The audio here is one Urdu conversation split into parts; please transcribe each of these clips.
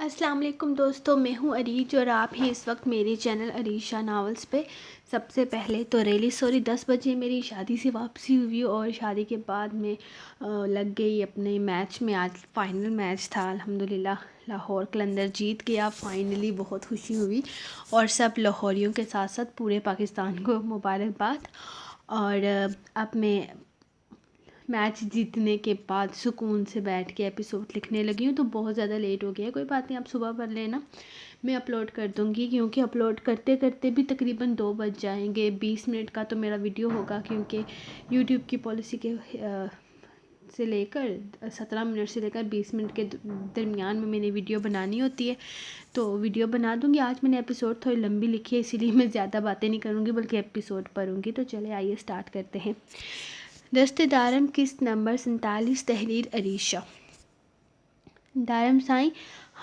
السلام علیکم دوستو، میں ہوں عریج اور آپ ہیں اس وقت میرے چینل عریشہ ناولز پہ۔ سب سے پہلے تو ریلی سوری 10 بجے میری شادی سے واپسی ہوئی اور شادی کے بعد میں لگ گئی اپنے میچ میں۔ آج فائنل میچ تھا، الحمدللہ لاہور قلندر جیت گیا فائنلی، بہت خوشی ہوئی اور سب لاہوریوں کے ساتھ ساتھ پورے پاکستان کو مبارکباد۔ اور اب میں میچ جیتنے کے بعد سکون سے بیٹھ کے ایپیسوڈ لکھنے لگی ہوں، تو بہت زیادہ لیٹ ہو گیا ہے، کوئی بات نہیں، آپ صبح پڑھ لینا، میں اپلوڈ کر دوں گی، کیونکہ اپلوڈ کرتے کرتے بھی تقریباً 2 بج جائیں گے۔ 20 منٹ کا تو میرا ویڈیو ہوگا، کیونکہ یوٹیوب کی پالیسی کے سے لے کر 17 منٹ سے لے کر 20 منٹ کے درمیان میں نے ویڈیو بنانی ہوتی ہے، تو ویڈیو بنا دوں گی۔ آج میں نے ایپیسوڈ تھوڑی لمبی لکھی ہے، اسی لیے میں زیادہ باتیں نہیں کروں گی بلکہ ایپیسوڈ پڑھوں گی۔ تو چلے آئیے سٹارٹ کرتے ہیں۔ دست دارم قسط نمبر 47، تحریر عریشہ۔ دارم سائیں،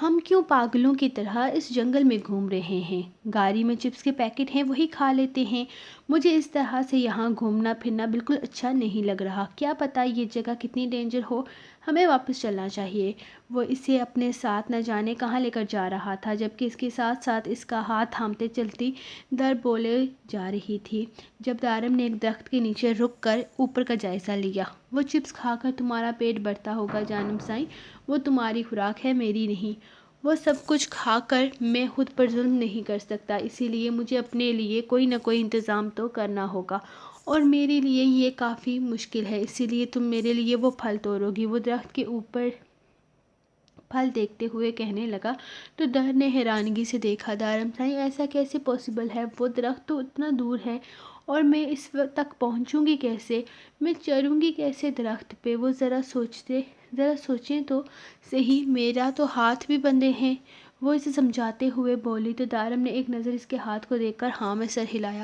ہم کیوں پاگلوں کی طرح اس جنگل میں گھوم رہے ہیں؟ گاڑی میں چپس کے پیکٹ ہیں، وہی کھا لیتے ہیں۔ مجھے اس طرح سے یہاں گھومنا پھرنا بالکل اچھا نہیں لگ رہا، کیا پتہ یہ جگہ کتنی ڈینجر ہو، ہمیں واپس چلنا چاہیے۔ وہ اسے اپنے ساتھ نہ جانے کہاں لے کر جا رہا تھا، جبکہ اس کے ساتھ ساتھ اس کا ہاتھ تھامتے چلتی در بولے جا رہی تھی۔ جب دارم نے ایک درخت کے نیچے رک کر اوپر کا جائزہ لیا، وہ چپس کھا کر تمہارا پیٹ بھرتا ہوگا جانم سائیں، وہ تمہاری خوراک ہے، میری نہیں۔ وہ سب کچھ کھا کر میں خود پر ظلم نہیں کر سکتا، اسی لیے مجھے اپنے لیے کوئی نہ کوئی انتظام تو کرنا ہوگا، اور میرے لیے یہ کافی مشکل ہے، اسی لیے تم میرے لیے وہ پھل توڑو گی۔ وہ درخت کے اوپر پھل دیکھتے ہوئے کہنے لگا، تو در نے حیرانگی سے دیکھا، دارم سائیں ایسا کیسے پاسبل ہے؟ وہ درخت تو اتنا دور ہے اور میں اس وقت تک پہنچوں گی کیسے؟ میں چڑھوں گی کیسے درخت پہ؟ وہ ذرا سوچیں تو صحیح، میرا تو ہاتھ بھی بندھے ہیں، وہ اسے سمجھاتے ہوئے بولی۔ تو دارم نے ایک نظر اس کے ہاتھ کو دیکھ کر ہاں میں سر ہلایا۔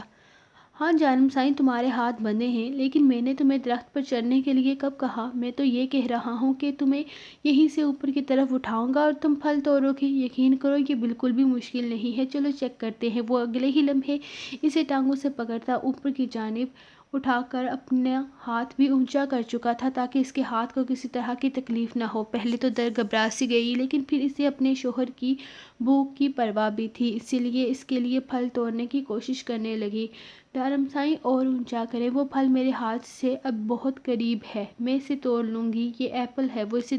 ہاں جانم سائیں، تمہارے ہاتھ بندھے ہیں، لیکن میں نے تمہیں درخت پر چڑھنے کے لیے کب کہا؟ میں تو یہ کہہ رہا ہوں کہ تمہیں یہیں سے اوپر کی طرف اٹھاؤں گا اور تم پھل توڑو گے۔ یقین کرو یہ بالکل بھی مشکل نہیں ہے، چلو چیک کرتے ہیں۔ وہ اگلے ہی لمحے اسے ٹانگوں سے پکڑتا اوپر کی جانب اٹھا کر اپنا ہاتھ بھی اونچا کر چکا تھا تاکہ اس کے ہاتھ کو کسی طرح کی تکلیف نہ ہو۔ پہلے تو در گھبرا سی گئی، لیکن پھر اسے اپنے شوہر کی بھوک کی پرواہ بھی تھی، اسی لیے اس کے لیے پھل توڑنے کی کوشش کرنے لگی۔ دارم سائیں اور اونچا کرے، وہ پھل میرے ہاتھ سے اب بہت قریب ہے، میں اسے توڑ لوں گی۔ یہ ایپل ہے، وہ اسے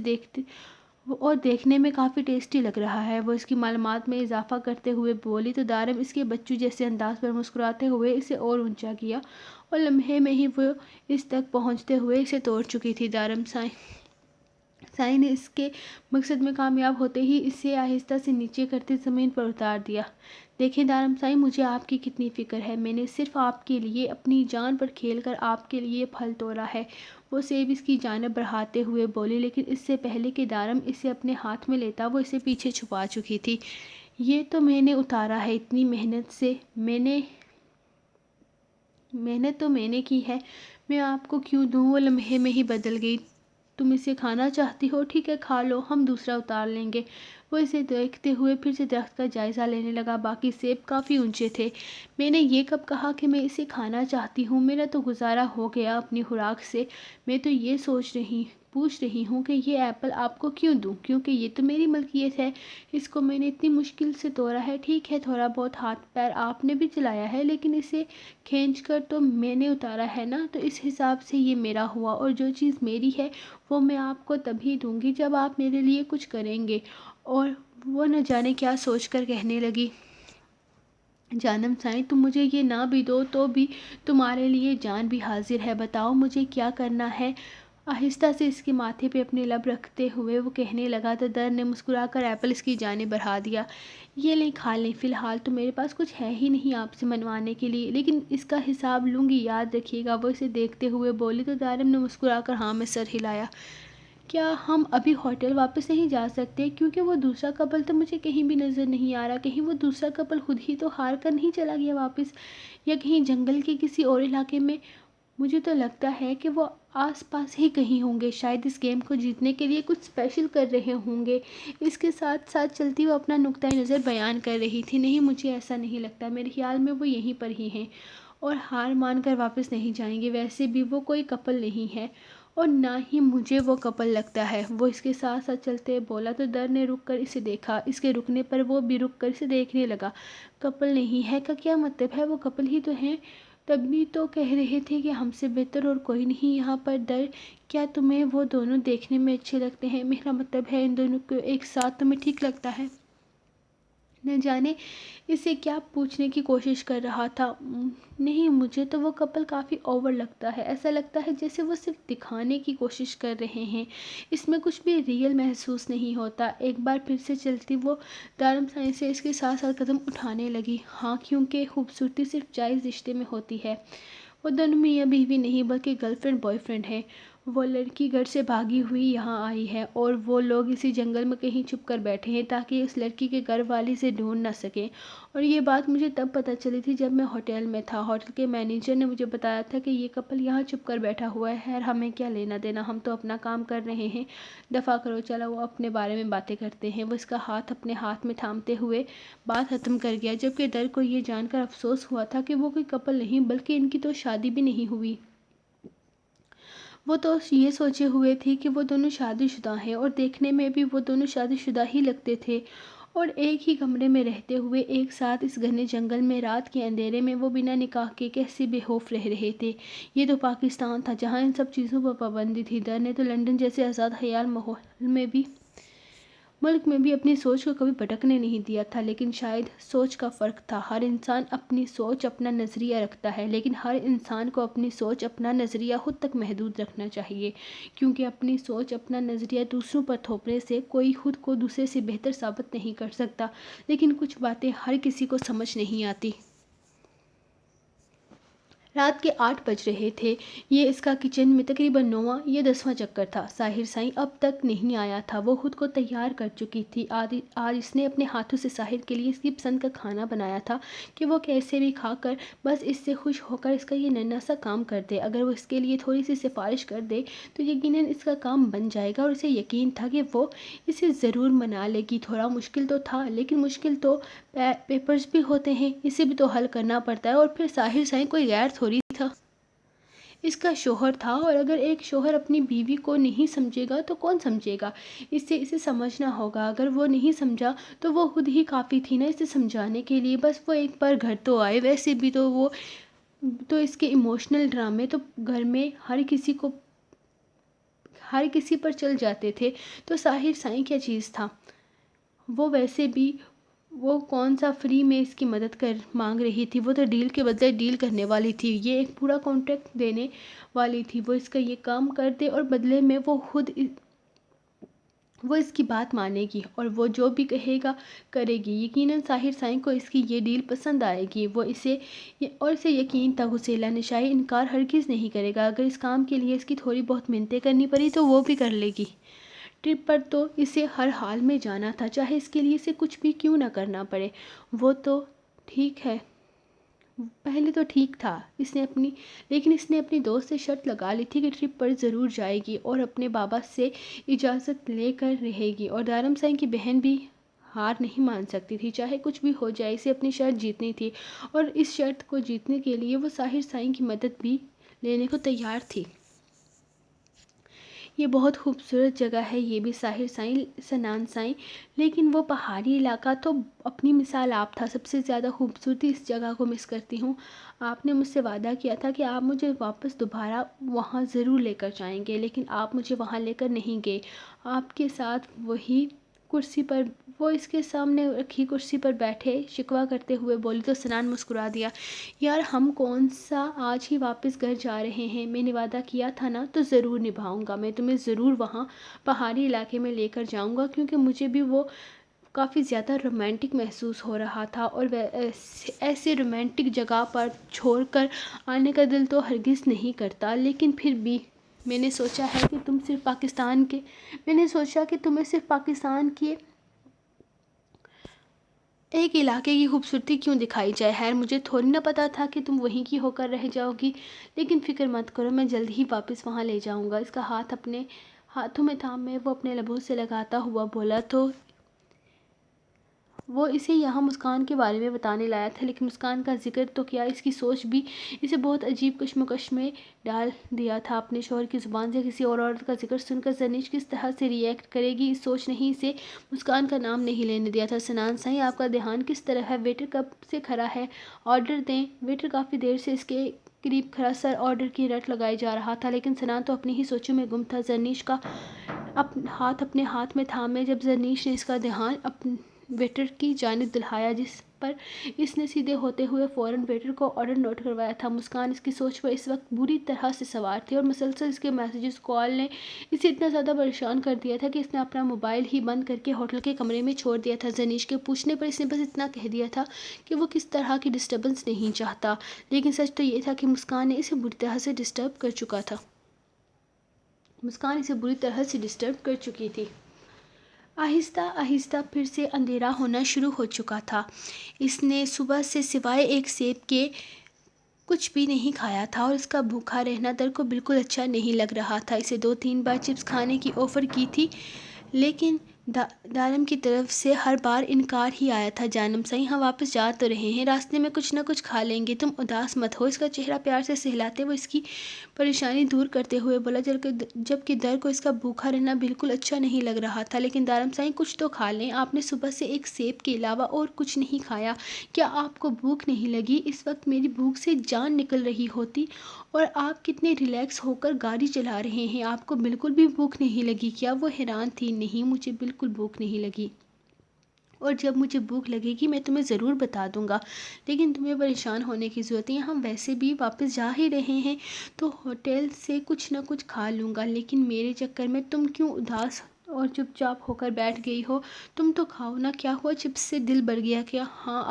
دیکھنے میں کافی ٹیسٹی لگ رہا ہے، وہ اس کی معلومات میں اضافہ کرتے ہوئے بولی۔ تو دارم اس کے بچوں جیسے انداز پر مسکراتے ہوئے اسے اور اونچا کیا اور لمحے میں ہی وہ اس تک پہنچتے ہوئے اسے توڑ چکی تھی۔ دارم سائیں نے اس کے مقصد میں کامیاب ہوتے ہی اسے آہستہ سے نیچے کرتے زمین پر اتار دیا۔ دیکھیں دارم سائیں، مجھے آپ کی کتنی فکر ہے، میں نے صرف آپ کے لیے اپنی جان پر کھیل کر آپ کے لیے پھل توڑا ہے، وہ سیب اس کی جانب بڑھاتے ہوئے بولی، لیکن اس سے پہلے کہ دارم اسے اپنے ہاتھ میں لیتا وہ اسے پیچھے چھپا چکی تھی۔ یہ تو میں نے اتارا ہے اتنی محنت سے، محنت تو میں نے کی ہے، میں آپ کو کیوں دوں؟ وہ لمحے میں ہی بدل گئی۔ تم اسے کھانا چاہتی ہو، ٹھیک ہے کھا لو، ہم دوسرا اتار لیں گے۔ وہ اسے دیکھتے ہوئے پھر سے درخت کا جائزہ لینے لگا، باقی سیب کافی اونچے تھے۔ میں نے یہ کب کہا کہ میں اسے کھانا چاہتی ہوں؟ میرا تو گزارا ہو گیا اپنی خوراک سے، میں تو یہ پوچھ رہی ہوں کہ یہ ایپل آپ کو کیوں دوں، کیونکہ یہ تو میری ملکیت ہے، اس کو میں نے اتنی مشکل سے توڑا ہے۔ ٹھیک ہے تھوڑا بہت ہاتھ پیر آپ نے بھی چلایا ہے، لیکن اسے کھینچ کر تو میں نے اتارا ہے نا، تو اس حساب سے یہ میرا ہوا، اور جو چیز میری ہے وہ میں آپ کو تبھی دوں گی جب آپ میرے لیے کچھ کریں گے۔ اور وہ نہ جانے کیا سوچ کر کہنے لگی، جانم سائیں تم مجھے یہ نہ بھی دو تو بھی تمہارے لیے جان بھی حاضر ہے، بتاؤ مجھے کیا کرنا ہے؟ آہستہ سے اس کے ماتھے پہ اپنے لب رکھتے ہوئے وہ کہنے لگا۔ تو در نے مسکرا کر ایپل اس کی جانب بڑھا دیا۔ یہ لیں کھا لیں، فی الحال تو میرے پاس کچھ ہے ہی نہیں آپ سے منوانے کے لیے، لیکن اس کا حساب لوں گی، یاد رکھیے گا، وہ اسے دیکھتے ہوئے بولی۔ تو دارم نے مسکرا کر ہاں میں سر ہلایا۔ کیا ہم ابھی ہوٹل واپس نہیں جا سکتے؟ کیونکہ وہ دوسرا کپل تو مجھے کہیں بھی نظر نہیں آ رہا، کہیں وہ دوسرا کپل خود ہی تو ہار کر نہیں چلا گیا واپس، یا کہیں جنگل کے کسی اور علاقے میں؟ مجھے تو لگتا ہے کہ وہ آس پاس ہی کہیں ہوں گے، شاید اس گیم کو جیتنے کے لیے کچھ اسپیشل کر رہے ہوں گے۔ اس کے ساتھ ساتھ چلتی وہ اپنا نقطۂ نظر بیان کر رہی تھی۔ نہیں مجھے ایسا نہیں لگتا، میرے خیال میں وہ یہیں پر ہی ہیں اور ہار مان کر واپس نہیں جائیں گے، ویسے بھی وہ کوئی کپل نہیں ہے اور نہ ہی مجھے وہ کپل لگتا ہے۔ وہ اس کے ساتھ ساتھ چلتے بولا تو در نے رک کر اسے دیکھا۔ اس کے رکنے پر وہ بھی رک کر اسے دیکھنے لگا۔ کپل نہیں ہے کا کیا مطلب ہے؟ وہ کپل ہی تو ہیں۔ تبھی تو کہہ رہے تھے کہ ہم سے بہتر اور کوئی نہیں یہاں پر۔ در کیا تمہیں وہ دونوں دیکھنے میں اچھے لگتے ہیں؟ میرا مطلب ہے ان دونوں کو ایک ساتھ تمہیں ٹھیک لگتا ہے؟ نہ جانے اسے کیا پوچھنے کی کوشش کر رہا تھا۔ نہیں، مجھے تو وہ کپل کافی اوور لگتا ہے۔ ایسا لگتا ہے جیسے وہ صرف دکھانے کی کوشش کر رہے ہیں، اس میں کچھ بھی ریئل محسوس نہیں ہوتا۔ ایک بار پھر سے چلتی وہ دارم سائن سے اس کے ساتھ ساتھ قدم اٹھانے لگی۔ ہاں، کیونکہ خوبصورتی صرف جائز رشتے میں ہوتی ہے۔ وہ دونوں میاں بیوی نہیں بلکہ گرل فرینڈ بوائے فرینڈ ہیں۔ وہ لڑکی گھر سے بھاگی ہوئی یہاں آئی ہے اور وہ لوگ اسی جنگل میں کہیں چھپ کر بیٹھے ہیں تاکہ اس لڑکی کے گھر والی سے ڈھونڈ نہ سکیں۔ اور یہ بات مجھے تب پتہ چلی تھی جب میں ہوٹل میں تھا۔ ہوٹل کے مینیجر نے مجھے بتایا تھا کہ یہ کپل یہاں چھپ کر بیٹھا ہوا ہے۔ خیر، ہمیں کیا لینا دینا، ہم تو اپنا کام کر رہے ہیں۔ دفع کرو، چلو وہ اپنے بارے میں باتیں کرتے ہیں۔ وہ اس کا ہاتھ اپنے ہاتھ میں تھامتے ہوئے بات ختم کر گیا، جبکہ در کو یہ جان کر افسوس ہوا تھا کہ وہ کوئی کپل نہیں بلکہ ان کی تو شادی بھی نہیں ہوئی۔ وہ تو یہ سوچے ہوئے تھے کہ وہ دونوں شادی شدہ ہیں اور دیکھنے میں بھی وہ دونوں شادی شدہ ہی لگتے تھے، اور ایک ہی کمرے میں رہتے ہوئے ایک ساتھ اس گھنے جنگل میں رات کے اندھیرے میں وہ بنا نکاح کے کیسے بے خوف رہ رہے تھے۔ یہ تو پاکستان تھا جہاں ان سب چیزوں پر پابندی تھی۔ در نے تو لندن جیسے آزاد خیال ملک میں بھی اپنی سوچ کو کبھی بھٹکنے نہیں دیا تھا، لیکن شاید سوچ کا فرق تھا۔ ہر انسان اپنی سوچ، اپنا نظریہ رکھتا ہے، لیکن ہر انسان کو اپنی سوچ، اپنا نظریہ خود تک محدود رکھنا چاہیے، کیونکہ اپنی سوچ، اپنا نظریہ دوسروں پر تھوپنے سے کوئی خود کو دوسرے سے بہتر ثابت نہیں کر سکتا۔ لیکن کچھ باتیں ہر کسی کو سمجھ نہیں آتی۔ رات کے 8 بج رہے تھے۔ یہ اس کا کچن میں تقریباً 9واں یا 10واں چکر تھا۔ ساحر سائیں اب تک نہیں آیا تھا۔ وہ خود کو تیار کر چکی تھی۔ آج اس نے اپنے ہاتھوں سے ساحر کے لیے اس کی پسند کا کھانا بنایا تھا کہ وہ کیسے بھی کھا کر بس اس سے خوش ہو کر اس کا یہ ننھا سا کام کر دے۔ اگر وہ اس کے لیے تھوڑی سی سفارش کر دے تو یقیناً اس کا کام بن جائے گا، اور اسے یقین تھا کہ وہ اسے ضرور منا لے گی۔ تھوڑا مشکل تو تھا، لیکن مشکل تو پیپرز بھی ہوتے ہیں، اسے بھی تو حل کرنا پڑتا ہے، اور پھر ساحر سائیں کوئی غیر تھوڑی تھا۔ اس کا شوہر تھا، اور اگر ایک شوہر اپنی بیوی کو نہیں سمجھے گا تو کون سمجھے گا؟ اسے سمجھنا ہوگا۔ اگر وہ نہیں سمجھا تو وہ خود ہی کافی تھی نا اسے سمجھانے کے لیے۔ بس وہ ایک بار گھر تو آئے۔ ویسے بھی تو وہ تو اس کے ایموشنل ڈرامے تو گھر میں ہر کسی پر چل جاتے تھے، تو ساحر سائیں کیا چیز تھا؟ وہ ویسے بھی وہ کون سا فری میں اس کی مدد مانگ رہی تھی؟ وہ تو ڈیل کے بدلے ڈیل کرنے والی تھی، یہ ایک پورا کانٹریکٹ دینے والی تھی۔ وہ اس کا یہ کام کر دے اور بدلے میں وہ اس کی بات مانے گی، اور وہ جو بھی کہے گا کرے گی۔ یقیناً ساحر سائیں کو اس کی یہ ڈیل پسند آئے گی، اسے یقین تھا غسیلہ نشائی انکار ہرگز نہیں کرے گا۔ اگر اس کام کے لیے اس کی تھوڑی بہت منتیں کرنی پڑی تو وہ بھی کر لے گی۔ ٹرپ پر تو اسے ہر حال میں جانا تھا، چاہے اس کے لیے اسے کچھ بھی کیوں نہ کرنا پڑے۔ وہ تو ٹھیک ہے، پہلے تو ٹھیک تھا، لیکن اس نے اپنی دوست سے شرط لگا لی تھی کہ ٹرپ پر ضرور جائے گی اور اپنے بابا سے اجازت لے کر رہے گی، اور دارم سائیں کی بہن بھی ہار نہیں مان سکتی تھی، چاہے کچھ بھی ہو جائے اسے اپنی شرط جیتنی تھی، اور اس شرط کو جیتنے کے لیے وہ ساحر سائیں کی مدد بھی لینے کو تیار تھی۔ یہ بہت خوبصورت جگہ ہے، یہ بھی ساحر سائیں سنان سائیں، لیکن وہ پہاڑی علاقہ تو اپنی مثال آپ تھا۔ سب سے زیادہ خوبصورتی اس جگہ کو مس کرتی ہوں۔ آپ نے مجھ سے وعدہ کیا تھا کہ آپ مجھے واپس دوبارہ وہاں ضرور لے کر جائیں گے، لیکن آپ مجھے وہاں لے کر نہیں گئے۔ آپ کے ساتھ وہی کرسی پر، وہ اس کے سامنے رکھی کرسی پر بیٹھے شکوہ کرتے ہوئے بولی تو سنان مسکرا دیا۔ یار، ہم کون سا آج ہی واپس گھر جا رہے ہیں؟ میں نے وعدہ کیا تھا نا، تو ضرور نبھاؤں گا۔ میں تمہیں ضرور وہاں پہاڑی علاقے میں لے کر جاؤں گا، کیونکہ مجھے بھی وہ کافی زیادہ رومانٹک محسوس ہو رہا تھا، اور ایسے رومانٹک جگہ پر چھوڑ کر آنے کا دل تو ہرگز نہیں کرتا، لیکن پھر بھی میں نے سوچا کہ تمہیں صرف پاکستان کے ایک علاقے کی خوبصورتی کیوں دکھائی جائے۔ خیر، مجھے تھوڑی نہ پتا تھا کہ تم وہیں کی ہو کر رہ جاؤ گی، لیکن فکر مت کرو، میں جلد ہی واپس وہاں لے جاؤں گا۔ اس کا ہاتھ اپنے ہاتھوں میں تھامے وہ اپنے لبوں سے لگاتا ہوا بولا تو وہ اسے یہاں مسکان کے بارے میں بتانے لایا تھا، لیکن مسکان کا ذکر تو کیا، اس کی سوچ بھی اسے بہت عجیب کشمکش میں ڈال دیا تھا۔ اپنے شوہر کی زبان سے کسی اور عورت کا ذکر سن کر زرنیش کس طرح سے ری ایکٹ کرے گی، اس سوچ نے ہی اسے مسکان کا نام نہیں لینے دیا تھا۔ سنان سائیں، آپ کا دھیان کس طرف ہے؟ ویٹر کب سے کھڑا ہے؟ آرڈر دیں۔ ویٹر کافی دیر سے اس کے قریب کھڑا سر آرڈر کی رٹ لگائے جا رہا تھا، لیکن سنان تو اپنی ہی سوچوں میں گم تھا۔ زرنیش کا ہاتھ اپنے ہاتھ میں تھامے جب زرنیش نے اس کا دھیان ویٹر کی جانب دلہایا، جس پر اس نے سیدھے ہوتے ہوئے فوراً ویٹر کو آرڈر نوٹ کروایا تھا۔ مسکان اس کی سوچ پر اس وقت بری طرح سے سوار تھی اور مسلسل اس کے میسیجز کال نے اسے اتنا زیادہ پریشان کر دیا تھا کہ اس نے اپنا موبائل ہی بند کر کے ہوٹل کے کمرے میں چھوڑ دیا تھا۔ زرنیش کے پوچھنے پر اس نے بس اتنا کہہ دیا تھا کہ وہ کس طرح کی ڈسٹربنس نہیں چاہتا، لیکن سچ تو یہ تھا کہ مسکان نے اسے بری طرح سے ڈسٹرب کر چکا تھا۔ مسکان اسے بری طرح سے ڈسٹرب کر چکی تھی۔ آہستہ آہستہ پھر سے اندھیرا ہونا شروع ہو چکا تھا۔ اس نے صبح سے سوائے ایک سیب کے کچھ بھی نہیں کھایا تھا اور اس کا بھوکا رہنا در کو بالکل اچھا نہیں لگ رہا تھا۔ اسے 2-3 بار چپس کھانے کی آفر کی تھی، لیکن دارم کی طرف سے ہر بار انکار ہی آیا تھا۔ جانم سائیں، ہم واپس جا تو رہے ہیں، راستے میں کچھ نہ کچھ کھا لیں گے، تم اداس مت ہو۔ اس کا چہرہ پیار سے سہلاتے وہ اس کی پریشانی دور کرتے ہوئے بولا، جبکہ در کو اس کا بھوکا رہنا بالکل اچھا نہیں لگ رہا تھا۔ لیکن دارم سائیں، کچھ تو کھا لیں، آپ نے صبح سے ایک سیب کے علاوہ اور کچھ نہیں کھایا، کیا آپ کو بھوک نہیں لگی؟ اس وقت میری بھوک سے جان نکل رہی ہوتی اور آپ کتنے ریلیکس ہو کر گاڑی چلا رہے ہیں، آپ کو بالکل بھی بھوک نہیں لگی کیا؟ وہ حیران تھی۔ نہیں، مجھے بالکل بھوک نہیں لگی، اور جب مجھے بھوک لگے گی میں تمہیں ضرور بتا دوں گا، لیکن تمہیں پریشان ہونے کی ضرورت نہیں، ہم ویسے بھی واپس جا ہی رہے ہیں تو ہوٹل سے کچھ نہ کچھ کھا لوں گا، لیکن میرے چکر میں تم کیوں اداس اور چپ چاپ ہو کر بیٹھ گئی ہو؟ تم تو کھاؤ نا، کیا ہوا، چپس سے دل بھر گیا کیا؟ ہاں،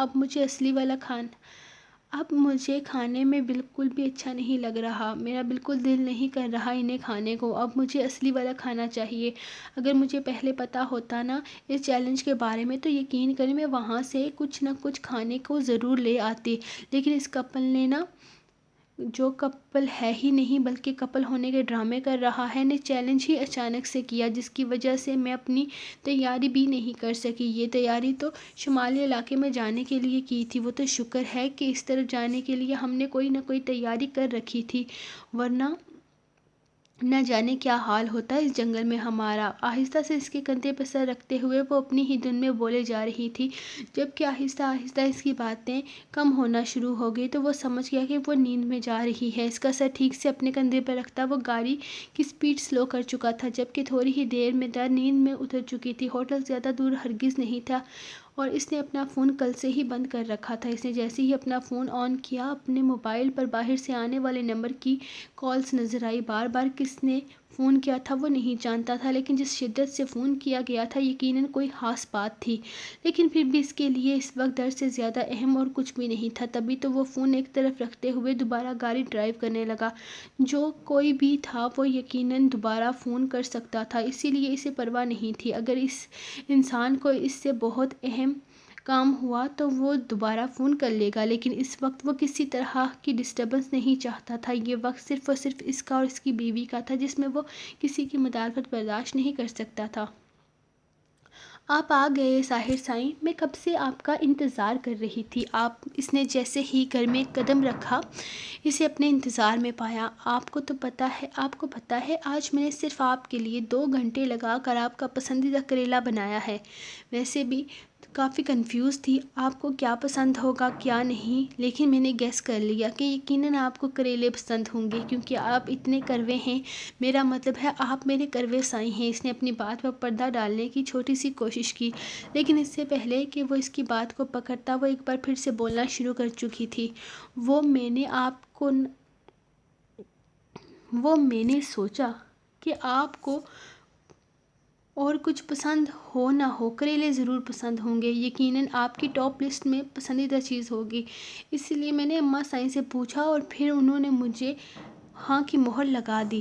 اب مجھے کھانے میں بالکل بھی اچھا نہیں لگ رہا، میرا بالکل دل نہیں کر رہا انہیں کھانے کو، اب مجھے اصلی والا کھانا چاہیے۔ اگر مجھے پہلے پتا ہوتا نا اس چیلنج کے بارے میں تو یقین کریں میں وہاں سے کچھ نہ کچھ کھانے کو ضرور لے آتی، لیکن اس کپل نے نا، جو کپل ہے ہی نہیں بلکہ کپل ہونے کے ڈرامے کر رہا ہے، نے چیلنج ہی اچانک سے کیا، جس کی وجہ سے میں اپنی تیاری بھی نہیں کر سکی۔ یہ تیاری تو شمالی علاقے میں جانے کے لیے کی تھی، وہ تو شکر ہے کہ اس طرف جانے کے لیے ہم نے کوئی نہ کوئی تیاری کر رکھی تھی، ورنہ نہ جانے کیا حال ہوتا اس جنگل میں ہمارا۔ آہستہ سے اس کے کندھے پر سر رکھتے ہوئے وہ اپنی ہی دھن میں بولے جا رہی تھی۔ جبکہ آہستہ آہستہ اس کی باتیں کم ہونا شروع ہو گئی تو وہ سمجھ گیا کہ وہ نیند میں جا رہی ہے۔ اس کا سر ٹھیک سے اپنے کندھے پر رکھتا وہ گاڑی کی سپیڈ سلو کر چکا تھا، جبکہ تھوڑی ہی دیر میں در نیند میں اتر چکی تھی۔ ہوٹل زیادہ دور ہرگز نہیں تھا اور اس نے اپنا فون کل سے ہی بند کر رکھا تھا۔ اس نے جیسے ہی اپنا فون آن کیا، اپنے موبائل پر باہر سے آنے والے نمبر کی کالز نظر آئی۔ بار بار کس نے فون کیا تھا وہ نہیں جانتا تھا، لیکن جس شدت سے فون کیا گیا تھا یقیناً کوئی خاص بات تھی، لیکن پھر بھی اس کے لیے اس وقت در سے زیادہ اہم اور کچھ بھی نہیں تھا۔ تبھی تو وہ فون ایک طرف رکھتے ہوئے دوبارہ گاڑی ڈرائیو کرنے لگا۔ جو کوئی بھی تھا وہ یقیناً دوبارہ فون کر سکتا تھا، اسی لیے اسے پرواہ نہیں تھی۔ اگر اس انسان کو اس سے بہت اہم کام ہوا تو وہ دوبارہ فون کر لے گا، لیکن اس وقت وہ کسی طرح کی ڈسٹربنس نہیں چاہتا تھا۔ یہ وقت صرف اور صرف اس کا اور اس کی بیوی کا تھا، جس میں وہ کسی کی مداخلت برداشت نہیں کر سکتا تھا۔ آپ آ گئے ساحر سائیں، میں کب سے آپ کا انتظار کر رہی تھی۔ اس نے جیسے ہی گھر میں قدم رکھا اسے اپنے انتظار میں پایا۔ آپ کو پتہ ہے آج میں نے صرف آپ کے لیے 2 گھنٹے لگا کر آپ کا پسندیدہ کریلا بنایا ہے۔ ویسے بھی کافی کنفیوز تھی آپ کو کیا پسند ہوگا کیا نہیں، لیکن میں نے گیس کر لیا کہ یقیناً آپ کو کریلے پسند ہوں گے کیونکہ آپ اتنے کڑوے ہیں، میرا مطلب ہے آپ میرے کڑوے سائیں ہیں۔ اس نے اپنی بات پر پردہ ڈالنے کی چھوٹی سی کوشش کی، لیکن اس سے پہلے کہ وہ اس کی بات کو پکڑتا وہ ایک بار پھر سے بولنا شروع کر چکی تھی۔ میں نے سوچا کہ آپ کو اور کچھ پسند ہو نہ ہو کریلے ضرور پسند ہوں گے، یقیناً آپ کی ٹاپ لسٹ میں پسندیدہ چیز ہوگی، اسی لیے میں نے اماں سائیں سے پوچھا اور پھر انہوں نے مجھے ہاں کی مہر لگا دی۔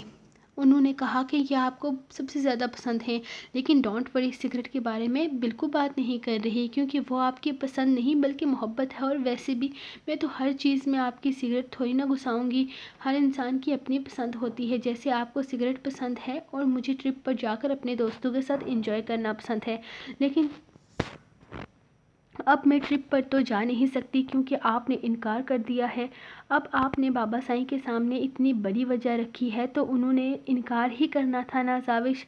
انہوں نے کہا کہ یہ آپ کو سب سے زیادہ پسند ہیں، لیکن ڈونٹ وری، سگریٹ کے بارے میں بالکل بات نہیں کر رہی کیونکہ وہ آپ کی پسند نہیں بلکہ محبت ہے، اور ویسے بھی میں تو ہر چیز میں آپ کی سگریٹ تھوڑی نہ گھساؤں گی۔ ہر انسان کی اپنی پسند ہوتی ہے، جیسے آپ کو سگریٹ پسند ہے اور مجھے ٹرپ پر جا کر اپنے دوستوں کے ساتھ انجوائے کرنا پسند ہے، لیکن اب میں ٹرپ پر تو جا نہیں سکتی کیونکہ آپ نے انکار کر دیا ہے۔ اب آپ نے بابا سائیں کے سامنے اتنی بڑی وجہ رکھی ہے تو انہوں نے انکار ہی کرنا تھا نا زاوش۔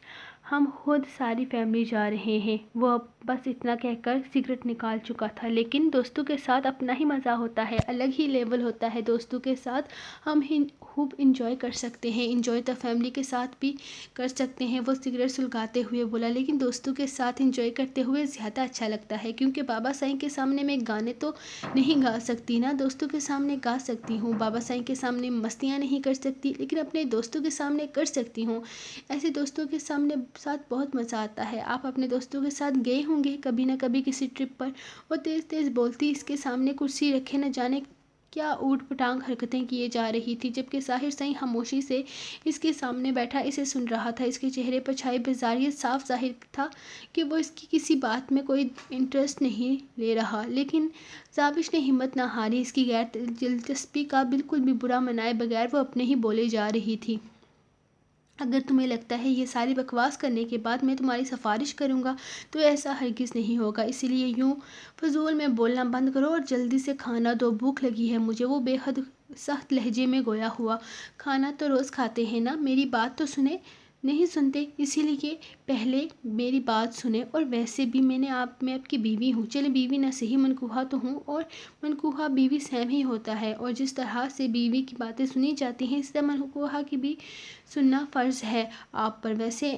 ہم خود ساری فیملی جا رہے ہیں۔ وہ بس اتنا کہہ کر سگریٹ نکال چکا تھا۔ لیکن دوستوں کے ساتھ اپنا ہی مزہ ہوتا ہے، الگ ہی لیول ہوتا ہے دوستوں کے ساتھ۔ ہم خوب انجوائے کر سکتے ہیں، انجوائے تو فیملی کے ساتھ بھی کر سکتے ہیں۔ وہ سگریٹ سلگاتے ہوئے بولا، لیکن دوستوں کے ساتھ انجوائے کرتے ہوئے زیادہ اچھا لگتا ہے، کیونکہ بابا سائیں کے سامنے میں گانے تو نہیں گا سکتی نا، دوستوں کے سامنے گا سکتی ہوں۔ بابا سائیں کے سامنے مستیاں نہیں کر سکتی، لیکن اپنے دوستوں کے سامنے کر سکتی ہوں۔ ایسے دوستوں کے ساتھ بہت مزہ آتا ہے۔ آپ اپنے دوستوں کے ساتھ گئے ہوں گے کبھی نہ کبھی کسی ٹرپ پر۔ وہ تیز تیز بولتی، اس کے سامنے کرسی رکھے نہ جانے کیا اوٹ پٹانگ حرکتیں کیے جا رہی تھی، جبکہ ظاہر سائیں خاموشی سے اس کے سامنے بیٹھا اسے سن رہا تھا۔ اس کے چہرے پر چھائی بیزاریت صاف ظاہر تھا کہ وہ اس کی کسی بات میں کوئی انٹرسٹ نہیں لے رہا، لیکن زاوش نے ہمت نہ ہاری۔ اس کی غیر دلچسپی کا بالکل بھی برا منائے بغیر وہ اپنے ہی بولے جا رہی تھی۔ اگر تمہیں لگتا ہے یہ ساری بکواس کرنے کے بعد میں تمہاری سفارش کروں گا تو ایسا ہرگز نہیں ہوگا، اسی لیے یوں فضول میں بولنا بند کرو اور جلدی سے کھانا دو، بھوک لگی ہے مجھے۔ وہ بے حد سخت لہجے میں گویا ہوا۔ کھانا تو روز کھاتے ہیں نا، میری بات تو سنیں۔ نہیں سنتے، اسی لیے پہلے میری بات سنیں۔ اور ویسے بھی میں آپ کی بیوی ہوں، چلے بیوی نہ صحیح منکوہا تو ہوں، اور منکوہا بیوی سیم ہی ہوتا ہے، اور جس طرح سے بیوی کی باتیں سنی جاتی ہیں اس طرح منکوہا کی بھی سننا فرض ہے آپ پر۔ ویسے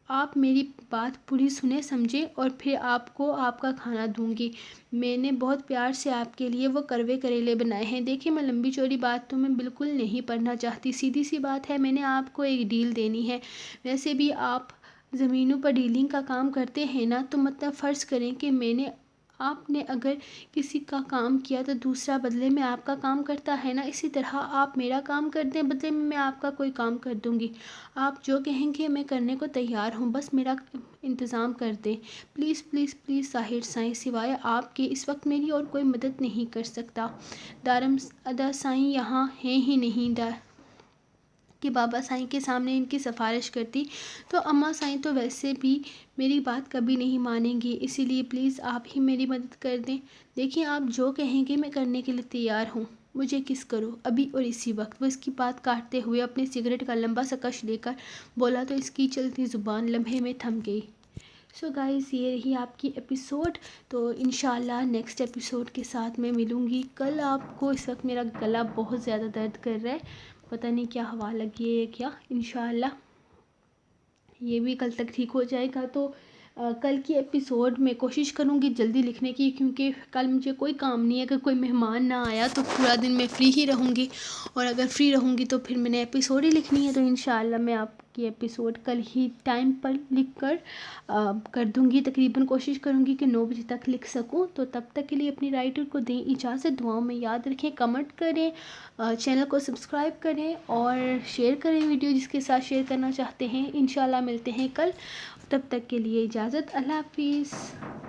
آپ میری بات پوری سنیں سمجھیں، اور پھر آپ کو آپ کا کھانا دوں گی۔ میں نے بہت پیار سے آپ کے لیے وہ کروے کریلے بنائے ہیں۔ دیکھیں میں لمبی چوڑی بات تو میں بالکل نہیں پڑھنا چاہتی، سیدھی سی بات ہے، میں نے آپ کو ایک ڈیل دینی ہے۔ ویسے بھی آپ زمینوں پر ڈیلنگ کا کام کرتے ہیں نا، تو مطلب فرض کریں کہ آپ نے اگر کسی کا کام کیا تو دوسرا بدلے میں آپ کا کام کرتا ہے نا، اسی طرح آپ میرا کام کر دیں، بدلے میں آپ کا کوئی کام کر دوں گی۔ آپ جو کہیں گے میں کرنے کو تیار ہوں، بس میرا انتظام کر دیں۔ پلیز پلیز پلیز ظاہر سائیں، سوائے آپ کے اس وقت میری اور کوئی مدد نہیں کر سکتا۔ دارم ادا سائیں یہاں ہیں ہی نہیں کہ بابا سائیں کے سامنے ان کی سفارش کرتی، تو اماں سائیں تو ویسے بھی میری بات کبھی نہیں مانیں گی، اسی لیے پلیز آپ ہی میری مدد کر دیں۔ دیکھیں آپ جو کہیں گے میں کرنے کے لیے تیار ہوں، مجھے کس کرو ابھی اور اسی وقت۔ وہ اس کی بات کاٹتے ہوئے اپنے سگریٹ کا لمبا سا کش لے کر بولا تو اس کی چلتی زبان لمحے میں تھم گئی۔ سو گائز یہ رہی آپ کی ایپیسوڈ، تو انشاءاللہ نیکسٹ ایپیسوڈ کے ساتھ میں ملوں گی کل آپ کو۔ اس وقت میرا گلا بہت زیادہ درد کر رہا ہے، پتہ نہیں کیا ہوا لگی ہے کیا، انشاءاللہ یہ بھی کل تک ٹھیک ہو جائے گا۔ تو کل کی ایپیسوڈ میں کوشش کروں گی جلدی لکھنے کی، کیونکہ کل مجھے کوئی کام نہیں ہے، اگر کوئی مہمان نہ آیا تو پورا دن میں فری ہی رہوں گی، اور اگر فری رہوں گی تو پھر میں نے ایپیسوڈ ہی لکھنی ہے، تو انشاءاللہ میں آپ کی ایپیسوڈ کل ہی ٹائم پر لکھ کر دوں گی۔ تقریباً کوشش کروں گی کہ 9 بجے تک لکھ سکوں، تو تب تک کے لیے اپنی رائٹر کو دیں اجازت، دعاؤں میں یاد رکھیں، کمنٹ کریں، چینل کو سبسکرائب کریں اور شیئر کریں ویڈیو جس کے ساتھ شیئر کرنا چاہتے ہیں۔ انشاءاللہ ملتے ہیں کل، تب تک کے لیے اجازت، اللہ حافظ۔